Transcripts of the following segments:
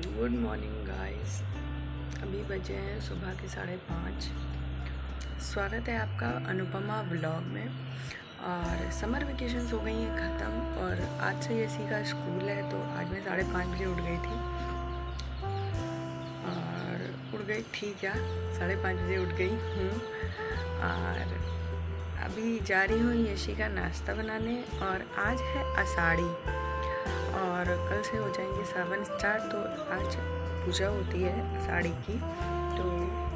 Good morning guys. अभी बजे हैं सुबह के 5:30। स्वागत है आपका अनुपमा व्लॉग में। और समर वेकेशंस हो गई हैं ख़त्म और आज से यशी का स्कूल है, तो आज मैं 5:30 बजे उठ गई थी। और उठ गई थी क्या, 5:30 बजे उठ गई हूँ। और अभी जा रही हूँ यशी का नाश्ता बनाने। और आज है आषाढ़ी और कल से हो जाएंगे सावन स्टार्ट। तो आज पूजा होती है आषाढ़ी की, तो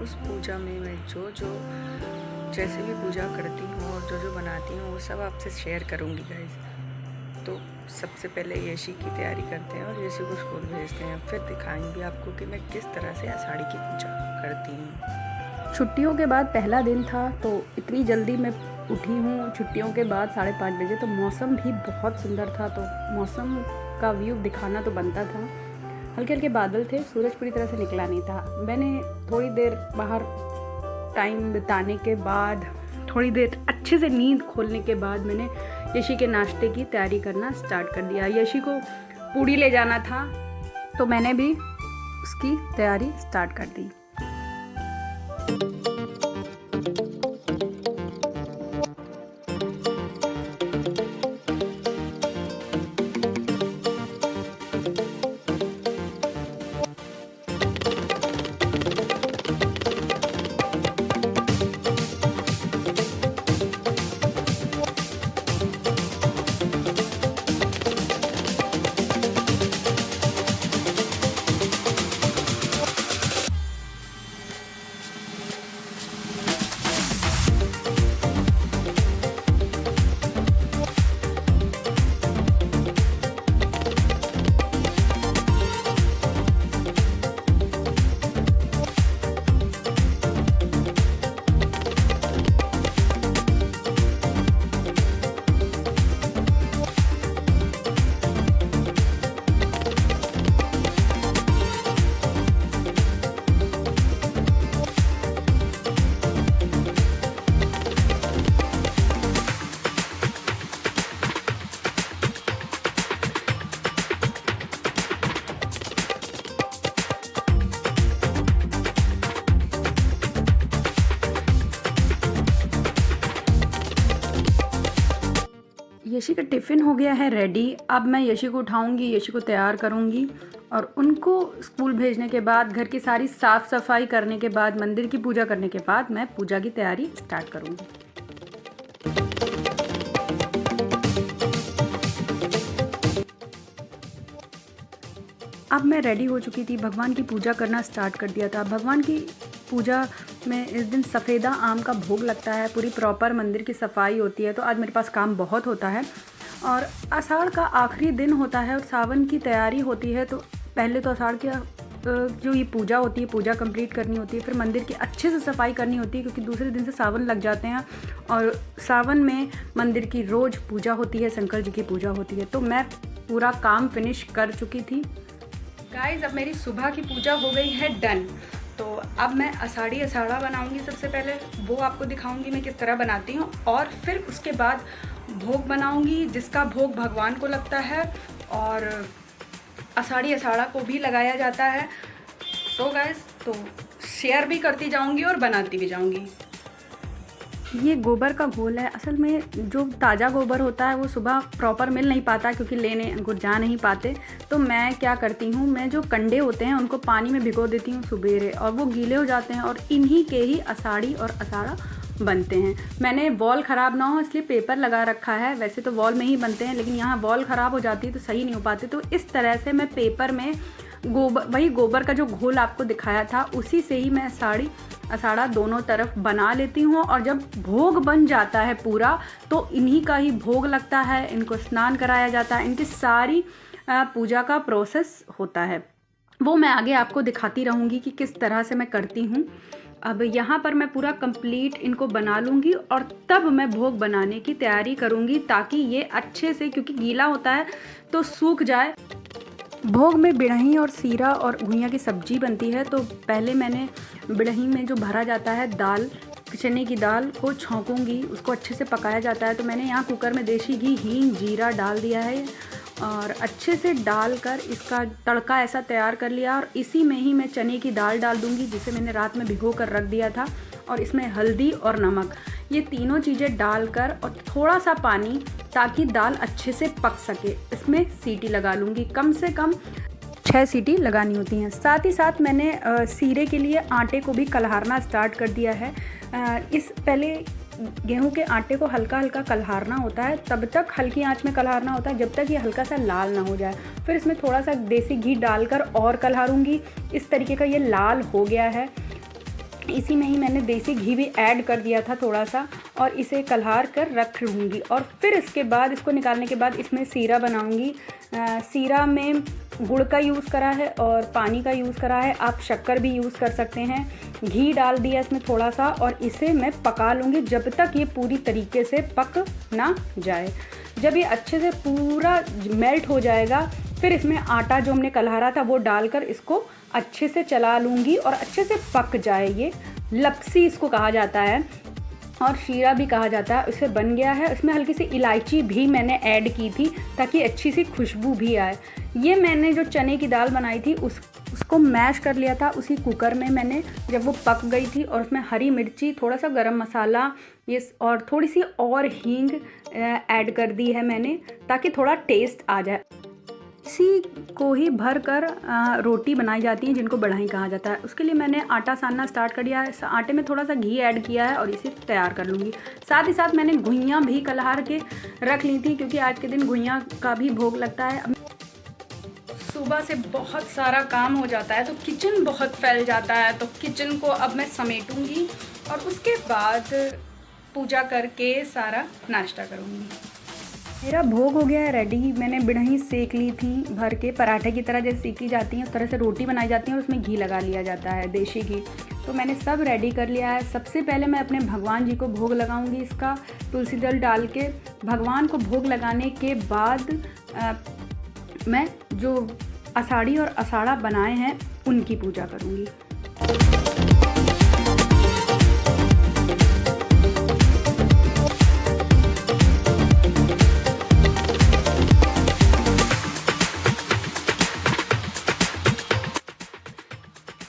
उस पूजा में मैं जो जैसे भी पूजा करती हूँ और जो बनाती हूँ वो सब आपसे शेयर करूँगी गाइस। तो सबसे पहले यशी की तैयारी करते हैं और यशी को स्कूल भेजते हैं, फिर दिखाएंगे आपको कि मैं किस तरह से आषाढ़ी की पूजा करती हूँ। छुट्टियों के बाद पहला दिन था, तो इतनी जल्दी मैं उठी हूँ छुट्टियों के बाद 5:30 बजे। तो मौसम भी बहुत सुंदर था, तो मौसम का व्यू दिखाना तो बनता था। हल्के हल्के बादल थे, सूरज पूरी तरह से निकला नहीं था। मैंने थोड़ी देर बाहर टाइम बिताने के बाद, थोड़ी देर अच्छे से नींद खोलने के बाद मैंने यशी के नाश्ते की तैयारी करना स्टार्ट कर दिया। यशी को पूड़ी ले जाना था, तो मैंने भी उसकी तैयारी स्टार्ट कर दी। यशी का टिफ़िन हो गया है रेडी। अब मैं यशी को उठाऊंगी, यशी को तैयार करूंगी और उनको स्कूल भेजने के बाद, घर की सारी साफ़ सफाई करने के बाद, मंदिर की पूजा करने के बाद मैं पूजा की तैयारी स्टार्ट करूंगी। अब मैं रेडी हो चुकी थी, भगवान की पूजा करना स्टार्ट कर दिया था। भगवान की पूजा में इस दिन सफ़ेदा आम का भोग लगता है, पूरी प्रॉपर मंदिर की सफाई होती है। तो आज मेरे पास काम बहुत होता है और आषाढ़ का आखिरी दिन होता है और सावन की तैयारी होती है। तो पहले तो आषाढ़ की जो ये पूजा होती है, पूजा कंप्लीट करनी होती है, फिर मंदिर की अच्छे से सफाई करनी होती है, क्योंकि दूसरे दिन से सावन लग जाते हैं और सावन में मंदिर की रोज़ पूजा होती है, शंकर जी की पूजा होती है। तो मैं पूरा काम फिनिश कर चुकी थी गाइस। अब मेरी सुबह की पूजा हो गई है डन। तो अब मैं आषाढ़ी आषाढ़ा बनाऊंगी। सबसे पहले वो आपको दिखाऊंगी मैं किस तरह बनाती हूँ, और फिर उसके बाद भोग बनाऊंगी जिसका भोग भगवान को लगता है और आषाढ़ी आषाढ़ा को भी लगाया जाता है। सो गाइस, तो शेयर भी करती जाऊंगी और बनाती भी जाऊंगी। ये गोबर का घोल है। असल में जो ताज़ा गोबर होता है वो सुबह प्रॉपर मिल नहीं पाता, क्योंकि लेने उनको जा नहीं पाते। तो मैं क्या करती हूँ, मैं जो कंडे होते हैं उनको पानी में भिगो देती हूँ सुबेरे, और वो गीले हो जाते हैं और इन्हीं के ही आषाढ़ी और आषाढ़ा बनते हैं। मैंने वॉल ख़राब ना हो इसलिए पेपर लगा रखा है। वैसे तो वॉल में ही बनते हैं, लेकिन यहाँ वॉल ख़राब हो जाती है तो सही नहीं हो पाते। तो इस तरह से मैं पेपर में वही गोबर का जो घोल आपको दिखाया था, उसी से ही मैं आषाढ़ी आषाढ़ा दोनों तरफ बना लेती हूँ। और जब भोग बन जाता है पूरा, तो इन्हीं का ही भोग लगता है, इनको स्नान कराया जाता है, इनकी सारी पूजा का प्रोसेस होता है। वो मैं आगे आपको दिखाती रहूँगी कि किस तरह से मैं करती हूँ। अब यहाँ पर मैं पूरा कंप्लीट इनको बना लूँगी और तब मैं भोग बनाने की तैयारी करूँगी, ताकि ये अच्छे से, क्योंकि गीला होता है तो सूख जाए। भोग में बिड़ही और सीरा और घुइयाँ की सब्जी बनती है। तो पहले मैंने बिड़ही में जो भरा जाता है दाल, चने की दाल को छौंकूंगी, उसको अच्छे से पकाया जाता है। तो मैंने यहाँ कुकर में देसी घी, हींग, जीरा डाल दिया है और अच्छे से डालकर इसका तड़का ऐसा तैयार कर लिया। और इसी में ही मैं चने की दाल डाल दूँगी जिसे मैंने रात में भिगो कर रख दिया था, और इसमें हल्दी और नमक, ये तीनों चीज़ें डालकर और थोड़ा सा पानी, ताकि दाल अच्छे से पक सके। इसमें सीटी लगा लूँगी, कम से कम 6 सीटी लगानी होती हैं। साथ ही साथ मैंने सीरे के लिए आटे को भी कलहारना स्टार्ट कर दिया है। इस पहले गेहूं के आटे को हल्का हल्का कलहारना होता है, तब तक हल्की आंच में कलहारना होता है जब तक ये हल्का सा लाल ना हो जाए। फिर इसमें थोड़ा सा देसी घी डालकर और कलहारूंगी। इस तरीके का ये लाल हो गया है। इसी में ही मैंने देसी घी भी ऐड कर दिया था थोड़ा सा, और इसे कलहार कर रख लूँगी। और फिर इसके बाद इसको निकालने के बाद इसमें सीरा बनाऊँगी। सीरा में गुड़ का यूज़ करा है और पानी का यूज़ करा है, आप शक्कर भी यूज़ कर सकते हैं। घी डाल दिया इसमें थोड़ा सा, और इसे मैं पका लूँगी जब तक ये पूरी तरीके से पक ना जाए। जब ये अच्छे से पूरा मेल्ट हो जाएगा, फिर इसमें आटा जो हमने कलहारा था वो डालकर इसको अच्छे से चला लूँगी और अच्छे से पक जाए। ये लपसी इसको कहा जाता है और शीरा भी कहा जाता है। उसे बन गया है। इसमें हल्की सी इलायची भी मैंने ऐड की थी ताकि अच्छी सी खुशबू भी आए। ये मैंने जो चने की दाल बनाई थी उसको मैश कर लिया था उसी कुकर में मैंने, जब वो पक गई थी। और उसमें हरी मिर्ची, थोड़ा सा गरम मसाला ये और थोड़ी सी और हींग ऐड कर दी है मैंने, ताकि थोड़ा टेस्ट आ जाए। इसी को ही भर कर रोटी बनाई जाती है, जिनको बढ़ाई कहा जाता है। उसके लिए मैंने आटा सानना स्टार्ट कर दिया है। आटे में थोड़ा सा घी ऐड किया है और इसे तैयार कर लूँगी। साथ ही साथ मैंने घुइयाँ भी कलहार के रख ली थी, क्योंकि आज के दिन घुइयाँ का भी भोग लगता है। सुबह से बहुत सारा काम हो जाता है तो किचन बहुत फैल जाता है, तो किचन को अब मैं समेटूँगी और उसके बाद पूजा करके सारा नाश्ता करूँगी। मेरा भोग हो गया है रेडी। मैंने बिड़ही सेक ली थी भर के, पराठे की तरह जैसे सेकी जाती हैं उस तरह से रोटी बनाई जाती है और उसमें घी लगा लिया जाता है, देसी घी। तो मैंने सब रेडी कर लिया है। सबसे पहले मैं अपने भगवान जी को भोग लगाऊंगी इसका, तुलसी दल डाल के। भगवान को भोग लगाने के बाद मैं जो आषाढ़ी और आषाढ़ा बनाए हैं उनकी पूजा करूँगी।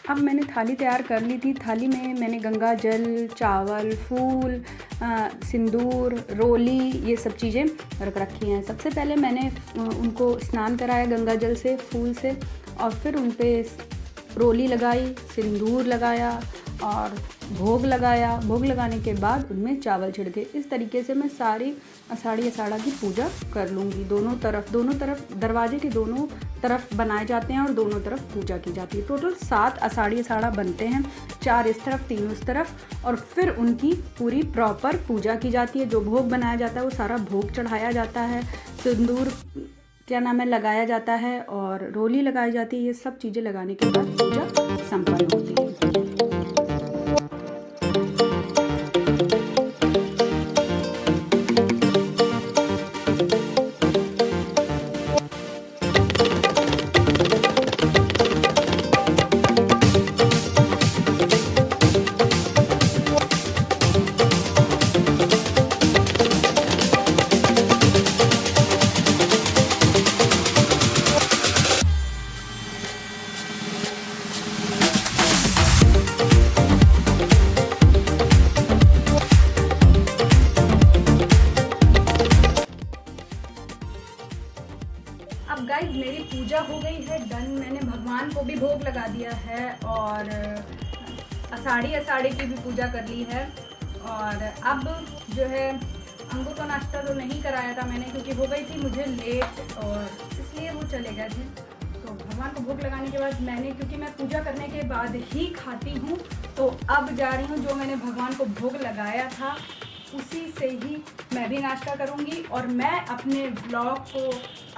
अब मैंने थाली तैयार कर ली थी। थाली में मैंने गंगा जल, चावल, फूल, सिंदूर, रोली, ये सब चीज़ें रख रखी हैं। सबसे पहले मैंने उनको स्नान कराया गंगा जल से, फूल से, और फिर उन पे रोली लगाई, सिंदूर लगाया और भोग लगाया। भोग लगाने के बाद उनमें चावल छिड़के। इस तरीके से मैं सारी आषाढ़ी आषाढ़ा की पूजा कर लूँगी। दोनों तरफ दरवाजे के दोनों तरफ बनाए जाते हैं और दोनों तरफ पूजा की जाती है। टोटल 7 आषाढ़ी आषाढ़ा बनते हैं, 4 इस तरफ 3 उस तरफ, और फिर उनकी पूरी प्रॉपर पूजा की जाती है। जो भोग बनाया जाता है वो सारा भोग चढ़ाया जाता है, सिंदूर लगाया जाता है और रोली लगाई जाती है। ये सब चीज़ें लगाने के बाद पूजा संपन्न होती है। अब गाइस मेरी पूजा हो गई है डन। मैंने भगवान को भी भोग लगा दिया है और आषाढ़ी आषाढ़ी की भी पूजा कर ली है। और अब जो है अंगूर का नाश्ता तो नहीं कराया था मैंने, क्योंकि हो गई थी मुझे लेट और इसलिए वो चले गए थे। तो भगवान को भोग लगाने के बाद मैंने, क्योंकि मैं पूजा करने के बाद ही खाती हूँ, तो अब जा रही हूँ जो मैंने भगवान को भोग लगाया था उसी से ही मैं भी नाश्ता करूँगी। और मैं अपने व्लॉग को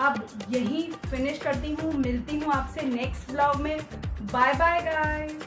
अब यहीं फिनिश करती हूँ। मिलती हूँ आपसे नेक्स्ट व्लॉग में। Bye bye guys.